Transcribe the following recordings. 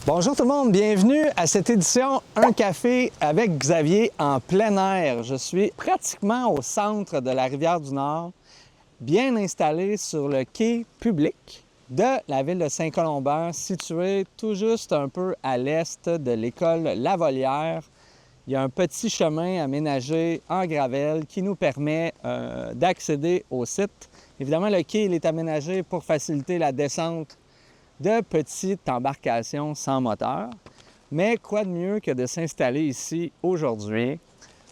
Bonjour tout le monde, bienvenue à cette édition Un café avec Xavier en plein air. Je suis pratiquement au centre de la Rivière-du-Nord, bien installé sur le quai public de la ville de Saint-Colomban, situé tout juste un peu à l'est de l'école Lavolière. Il y a un petit chemin aménagé en gravelle qui nous permet d'accéder au site. Évidemment, le quai il est aménagé pour faciliter la descente de petites embarcations sans moteur. Mais quoi de mieux que de s'installer ici aujourd'hui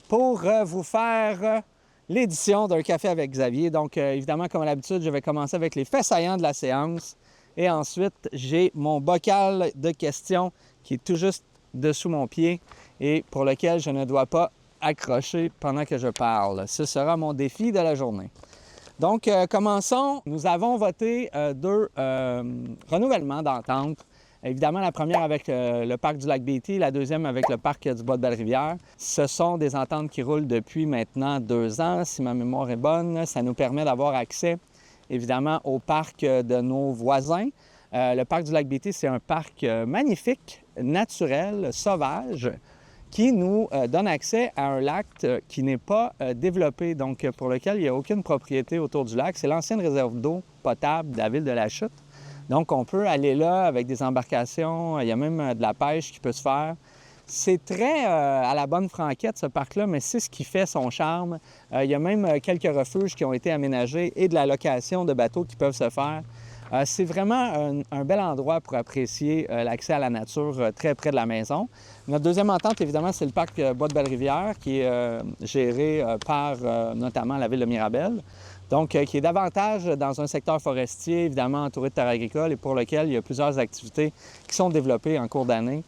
pour vous faire l'édition d'un café avec Xavier. Donc, évidemment, comme à l'habitude, je vais commencer avec les faits saillants de la séance. Et ensuite, j'ai mon bocal de questions qui est tout juste dessous mon pied et pour lequel je ne dois pas accrocher pendant que je parle. Ce sera mon défi de la journée. Donc, commençons. Nous avons voté deux renouvellements d'entente. Évidemment, la première avec le parc du Lac-Beatty, la deuxième avec le parc du Bois-de-Belle-Rivière. Ce sont des ententes qui roulent depuis maintenant 2 ans, si ma mémoire est bonne. Ça nous permet d'avoir accès, évidemment, au parc de nos voisins. Le parc du Lac-Beatty, c'est un parc magnifique, naturel, sauvage, qui nous donne accès à un lac qui n'est pas développé, donc pour lequel il n'y a aucune propriété autour du lac. C'est l'ancienne réserve d'eau potable de la ville de La Chute. Donc, on peut aller là avec des embarcations. Il y a même de la pêche qui peut se faire. C'est très à la bonne franquette, ce parc-là, mais c'est ce qui fait son charme. Il y a même quelques refuges qui ont été aménagés et de la location de bateaux qui peuvent se faire. C'est vraiment un bel endroit pour apprécier l'accès à la nature très près de la maison. Notre deuxième entente, évidemment, c'est le parc Bois-de-Belle-Rivière qui est géré par notamment la ville de Mirabel. Donc, qui est davantage dans un secteur forestier, évidemment entouré de terres agricoles et pour lequel il y a plusieurs activités qui sont développées en cours d'année.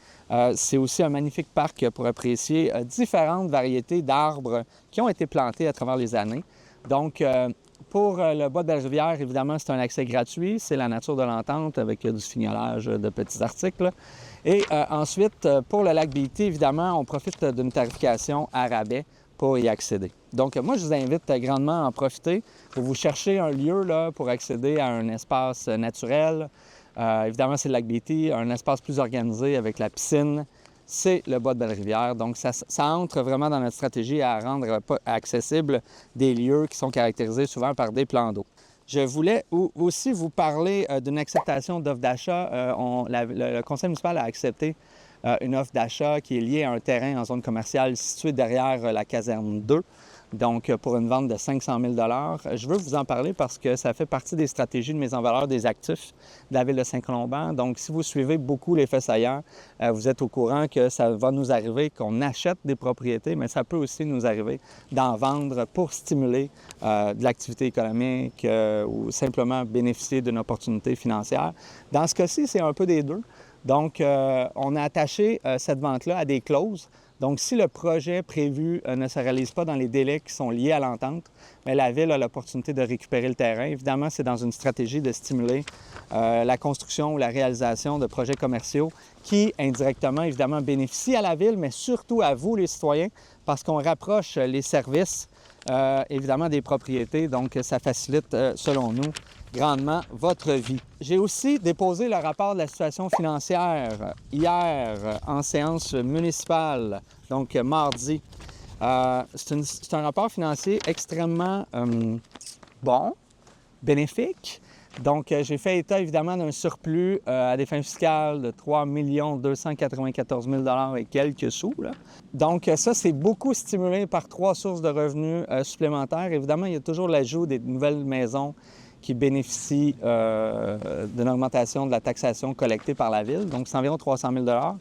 C'est aussi un magnifique parc pour apprécier différentes variétés d'arbres qui ont été plantés à travers les années. Donc, pour le Bois-de-Belle-Rivière, évidemment, c'est un accès gratuit. C'est la nature de l'entente avec du fignolage de petits articles. Et ensuite, pour le Lac-Beatty, évidemment, on profite d'une tarification à rabais pour y accéder. Donc, moi, je vous invite grandement à en profiter. Vous cherchez un lieu là, pour accéder à un espace naturel. Évidemment, c'est le Lac-Beatty, un espace plus organisé avec la piscine. C'est le Bois-de-Belle-Rivière. Donc, ça entre vraiment dans notre stratégie à rendre accessibles des lieux qui sont caractérisés souvent par des plans d'eau. Je voulais aussi vous parler d'une acceptation d'offre d'achat. Le conseil municipal a accepté une offre d'achat qui est liée à un terrain en zone commerciale situé derrière la caserne 2. Donc, pour une vente de 500 000 $. Je veux vous en parler parce que ça fait partie des stratégies de mise en valeur des actifs de la ville de Saint-Colomban. Donc, si vous suivez beaucoup les faits saillants, vous êtes au courant que ça va nous arriver qu'on achète des propriétés, mais ça peut aussi nous arriver d'en vendre pour stimuler de l'activité économique ou simplement bénéficier d'une opportunité financière. Dans ce cas-ci, c'est un peu des deux. Donc, on a attaché cette vente-là à des clauses. Donc, si le projet prévu ne se réalise pas dans les délais qui sont liés à l'entente, bien, la Ville a l'opportunité de récupérer le terrain. Évidemment, c'est dans une stratégie de stimuler la construction ou la réalisation de projets commerciaux qui, indirectement, évidemment, bénéficient à la Ville, mais surtout à vous, les citoyens, parce qu'on rapproche les services, évidemment, des propriétés. Donc, ça facilite, selon nous, grandement votre vie. J'ai aussi déposé le rapport de la situation financière hier en séance municipale, donc mardi. C'est un rapport financier extrêmement bon, bénéfique. Donc, j'ai fait état évidemment d'un surplus à des fins fiscales de 3 294 000 $ et quelques sous. Là. Donc, ça, c'est beaucoup stimulé par 3 sources de revenus supplémentaires. Évidemment, il y a toujours l'ajout des nouvelles maisons qui bénéficient d'une augmentation de la taxation collectée par la Ville. Donc, c'est environ 300 000 $.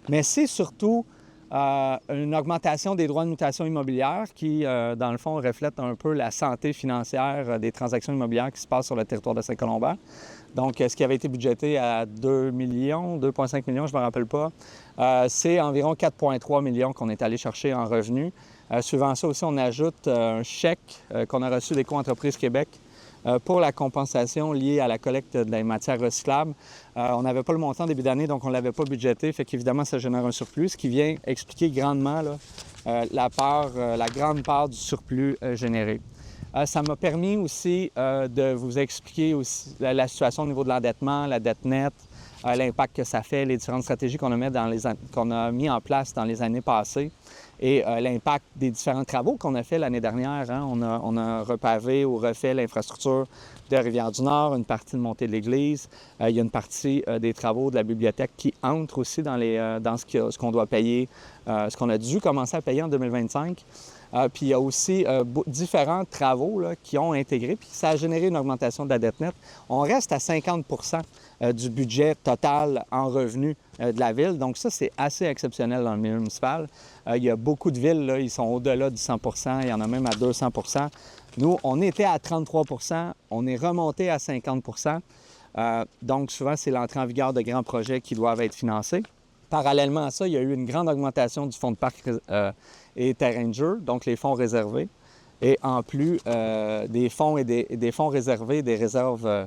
Mais c'est surtout une augmentation des droits de mutation immobilière qui, dans le fond, reflète un peu la santé financière des transactions immobilières qui se passent sur le territoire de Saint-Colomban. Donc, ce qui avait été budgété à 2 millions, 2,5 millions, je ne me rappelle pas, c'est environ 4,3 millions qu'on est allé chercher en revenus. Suivant ça aussi, on ajoute un chèque qu'on a reçu d'Éco-entreprise Québec pour la compensation liée à la collecte des matières recyclables. On n'avait pas le montant début d'année, donc on ne l'avait pas budgété, fait qu'évidemment, ça génère un surplus, ce qui vient expliquer grandement là, la grande part du surplus généré. Ça m'a permis aussi de vous expliquer aussi la situation au niveau de l'endettement, la dette nette, l'impact que ça fait, les différentes stratégies qu'on a mis en place dans les années passées et l'impact des différents travaux qu'on a fait l'année dernière. Hein. On a repavé ou refait l'infrastructure de Rivière-du-Nord, une partie de Montée de l'Église. Il y a une partie des travaux de la bibliothèque qui entre aussi dans ce qu'on doit payer, ce qu'on a dû commencer à payer en 2025. Puis il y a aussi différents travaux là, qui ont intégré, puis ça a généré une augmentation de la dette nette. On reste à 50 du budget total en revenus de la ville. Donc ça, c'est assez exceptionnel dans le milieu municipal. Il y a beaucoup de villes, là, ils sont au-delà du 100 il y en a même à 200 Nous, on était à 33 on est remonté à 50 donc souvent, c'est l'entrée en vigueur de grands projets qui doivent être financés. Parallèlement à ça, il y a eu une grande augmentation du fonds de parc et terrain de jeu, donc les fonds réservés. Et en plus des fonds et des fonds réservés, des réserves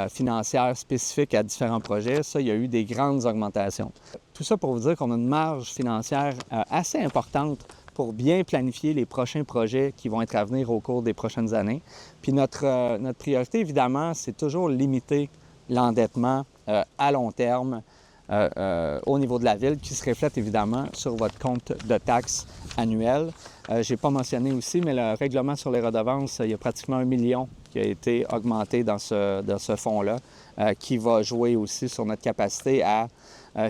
financières spécifiques à différents projets, ça, il y a eu des grandes augmentations. Tout ça pour vous dire qu'on a une marge financière assez importante pour bien planifier les prochains projets qui vont être à venir au cours des prochaines années. Puis notre priorité, évidemment, c'est toujours limiter l'endettement à long terme au niveau de la ville, qui se reflète évidemment sur votre compte de taxes annuel. Je n'ai pas mentionné aussi, mais le règlement sur les redevances, il y a pratiquement 1 million qui a été augmenté dans ce fonds-là, qui va jouer aussi sur notre capacité à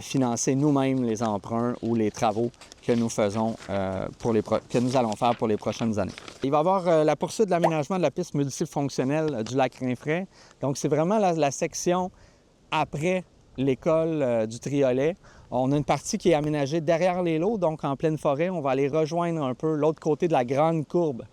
financer nous-mêmes les emprunts ou les travaux que nous faisons, que nous allons faire pour les prochaines années. Il va y avoir la poursuite de l'aménagement de la piste multifonctionnelle du lac Rinfret. Donc, c'est vraiment la section après l'école du Triolet. On a une partie qui est aménagée derrière les lots, donc en pleine forêt. On va aller rejoindre un peu l'autre côté de la grande courbe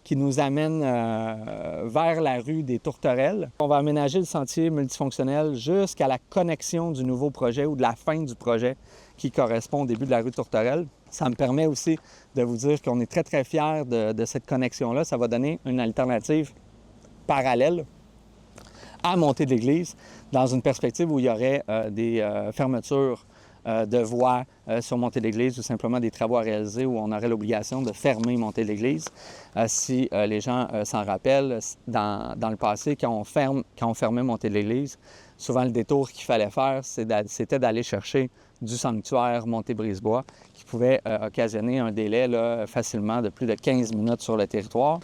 qui nous amène vers la rue des Tourterelles. On va aménager le sentier multifonctionnel jusqu'à la connexion du nouveau projet ou de la fin du projet qui correspond au début de la rue Tourterelle. Ça me permet aussi de vous dire qu'on est très, très fiers de cette connexion-là. Ça va donner une alternative parallèle à Montée de l'Église, dans une perspective où il y aurait des fermetures de voies sur Montée de l'Église ou simplement des travaux à réaliser où on aurait l'obligation de fermer Montée de l'Église. Si les gens s'en rappellent, dans le passé, quand on fermait Montée de l'Église, souvent le détour qu'il fallait faire, c'était d'aller chercher du sanctuaire Montée-Brisebois, qui pouvait occasionner un délai là, facilement de plus de 15 minutes sur le territoire.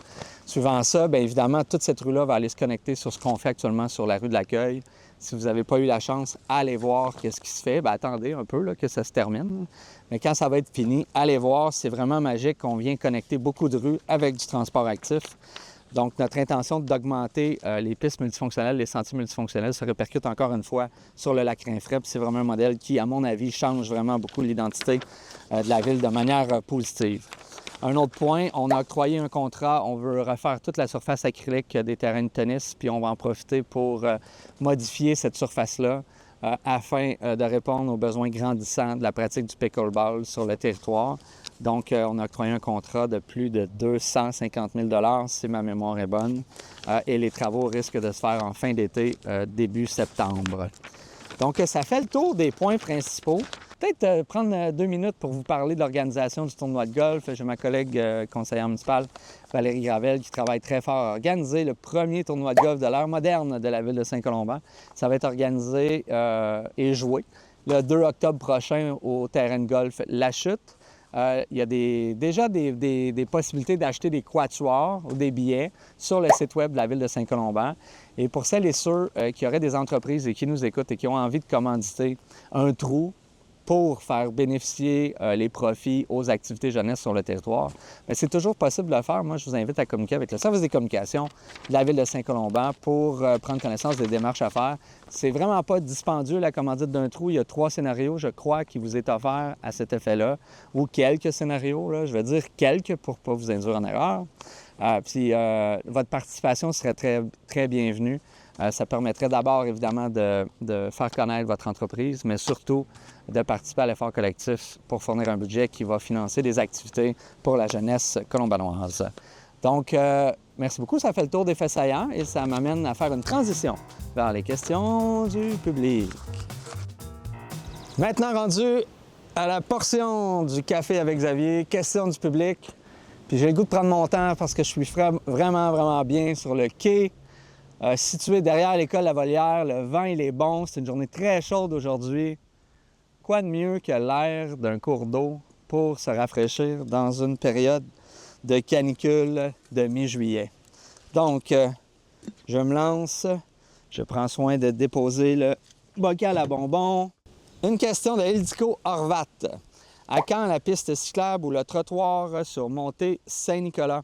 Suivant ça, bien évidemment, toute cette rue-là va aller se connecter sur ce qu'on fait actuellement sur la rue de l'Accueil. Si vous n'avez pas eu la chance, allez voir qu'est-ce qui se fait. Bien, attendez un peu là, que ça se termine. Mais quand ça va être fini, allez voir. C'est vraiment magique. On vient connecter beaucoup de rues avec du transport actif. Donc, notre intention d'augmenter les pistes multifonctionnelles, les sentiers multifonctionnels se répercute encore une fois sur le lac Rinfret. C'est vraiment un modèle qui, à mon avis, change vraiment beaucoup l'identité de la ville de manière positive. Un autre point, on a octroyé un contrat, on veut refaire toute la surface acrylique des terrains de tennis, puis on va en profiter pour modifier cette surface-là afin de répondre aux besoins grandissants de la pratique du pickleball sur le territoire. Donc, on a octroyé un contrat de plus de 250 000 $ si ma mémoire est bonne, et les travaux risquent de se faire en fin d'été, début septembre. Donc, ça fait le tour des points principaux. Peut-être prendre 2 minutes pour vous parler de l'organisation du tournoi de golf. J'ai ma collègue conseillère municipale, Valérie Gravel, qui travaille très fort à organiser le premier tournoi de golf de l'ère moderne de la ville de Saint-Colomban. Ça va être organisé et joué le 2 octobre prochain au terrain de golf La Chute. Il y a déjà des possibilités d'acheter des quatuors ou des billets sur le site web de la ville de Saint-Colomban. Et pour celles et ceux qui auraient des entreprises et qui nous écoutent et qui ont envie de commanditer un trou pour faire bénéficier les profits aux activités jeunesse sur le territoire, bien, c'est toujours possible de le faire. Moi, je vous invite à communiquer avec le service des communications de la ville de Saint-Colomban pour prendre connaissance des démarches à faire. C'est vraiment pas dispendieux, la commandite d'un trou. Il y a 3 scénarios, je crois, qui vous est offert à cet effet-là, ou quelques scénarios, là, je vais dire quelques pour ne pas vous induire en erreur. Puis votre participation serait très, très bienvenue. Ça permettrait d'abord, évidemment, de faire connaître votre entreprise, mais surtout de participer à l'effort collectif pour fournir un budget qui va financer des activités pour la jeunesse colombanoise. Donc, merci beaucoup. Ça fait le tour des faits saillants et ça m'amène à faire une transition vers les questions du public. Maintenant rendu à la portion du café avec Xavier, questions du public. Puis j'ai le goût de prendre mon temps parce que je suis vraiment, vraiment bien sur le quai situé derrière l'école La Volière. Le vent, il est bon. C'est une journée très chaude aujourd'hui. Quoi de mieux que l'air d'un cours d'eau pour se rafraîchir dans une période de canicule de mi-juillet. Donc, je me lance. Je prends soin de déposer le bocal à bonbons. Une question de Ildiko Horvat. À quand la piste cyclable ou le trottoir sur montée Saint-Nicolas?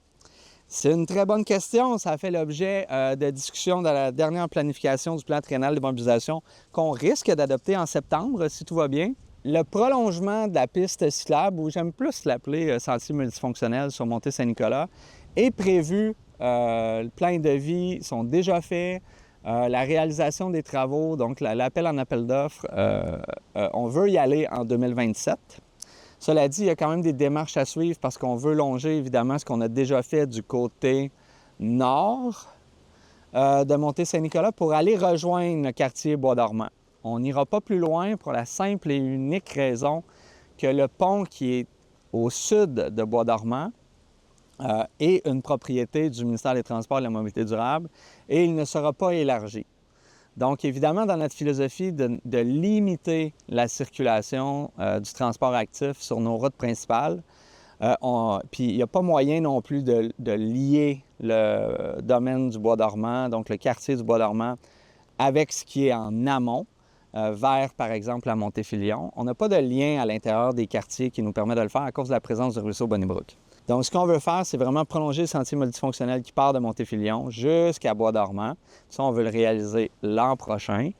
C'est une très bonne question. Ça a fait l'objet de discussions dans la dernière planification du plan triennal de mobilisation qu'on risque d'adopter en septembre, si tout va bien. Le prolongement de la piste cyclable, ou j'aime plus l'appeler sentier multifonctionnel sur montée Saint-Nicolas, est prévu. Le plein de devis sont déjà faits. La réalisation des travaux, donc l'appel en appel d'offres, on veut y aller en 2027. Cela dit, il y a quand même des démarches à suivre parce qu'on veut longer évidemment ce qu'on a déjà fait du côté nord de montée Saint-Nicolas pour aller rejoindre le quartier Bois-Dormant. On n'ira pas plus loin pour la simple et unique raison que le pont qui est au sud de Bois-Dormant est une propriété du ministère des Transports et de la Mobilité durable et il ne sera pas élargi. Donc, évidemment, dans notre philosophie de limiter la circulation du transport actif sur nos routes principales, puis il n'y a pas moyen non plus de lier le domaine du Bois-Dormant, donc le quartier du Bois-Dormant, avec ce qui est en amont, vers, par exemple, la Montée-Filion. On n'a pas de lien à l'intérieur des quartiers qui nous permet de le faire à cause de la présence du ruisseau Bonnybrook. Donc, ce qu'on veut faire, c'est vraiment prolonger le sentier multifonctionnel qui part de Montée-Filion jusqu'à Bois-Dormant. Ça, on veut le réaliser l'an prochain,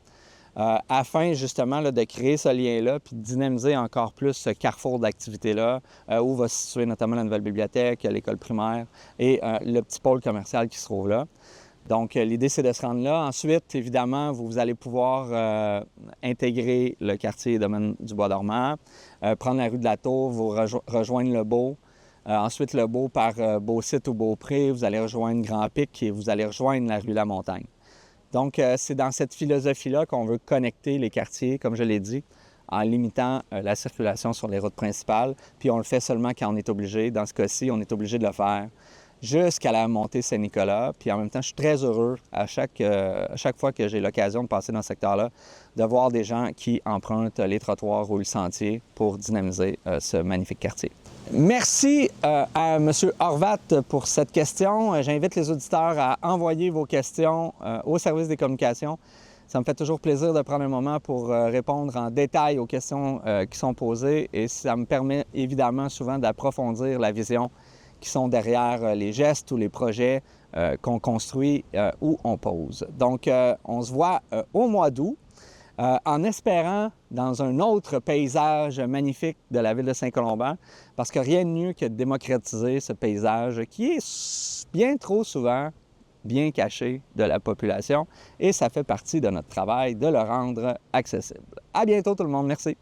afin justement là, de créer ce lien-là puis de dynamiser encore plus ce carrefour d'activités-là, où va se situer notamment la nouvelle bibliothèque, l'école primaire et le petit pôle commercial qui se trouve là. Donc, l'idée, c'est de se rendre là. Ensuite, évidemment, vous allez pouvoir intégrer le quartier domaine du Bois-Dormant, prendre la rue de la Tour, vous rejoindre le Beau. Ensuite, le Beau par Beausite ou Beaupré, vous allez rejoindre Grand-Pic et vous allez rejoindre la rue La Montagne. Donc, c'est dans cette philosophie-là qu'on veut connecter les quartiers, comme je l'ai dit, en limitant la circulation sur les routes principales. Puis on le fait seulement quand on est obligé. Dans ce cas-ci, on est obligé de le faire jusqu'à la montée Saint-Nicolas. Puis en même temps, je suis très heureux à chaque fois que j'ai l'occasion de passer dans ce secteur-là, de voir des gens qui empruntent les trottoirs ou le sentier pour dynamiser ce magnifique quartier. Merci à M. Horvat pour cette question. J'invite les auditeurs à envoyer vos questions au service des communications. Ça me fait toujours plaisir de prendre un moment pour répondre en détail aux questions qui sont posées et ça me permet évidemment souvent d'approfondir la vision qui sont derrière les gestes ou les projets qu'on construit ou on pose. Donc, on se voit au mois d'août. En espérant dans un autre paysage magnifique de la ville de Saint-Colomban, parce que rien de mieux que de démocratiser ce paysage qui est bien trop souvent bien caché de la population et ça fait partie de notre travail de le rendre accessible. À bientôt tout le monde, merci.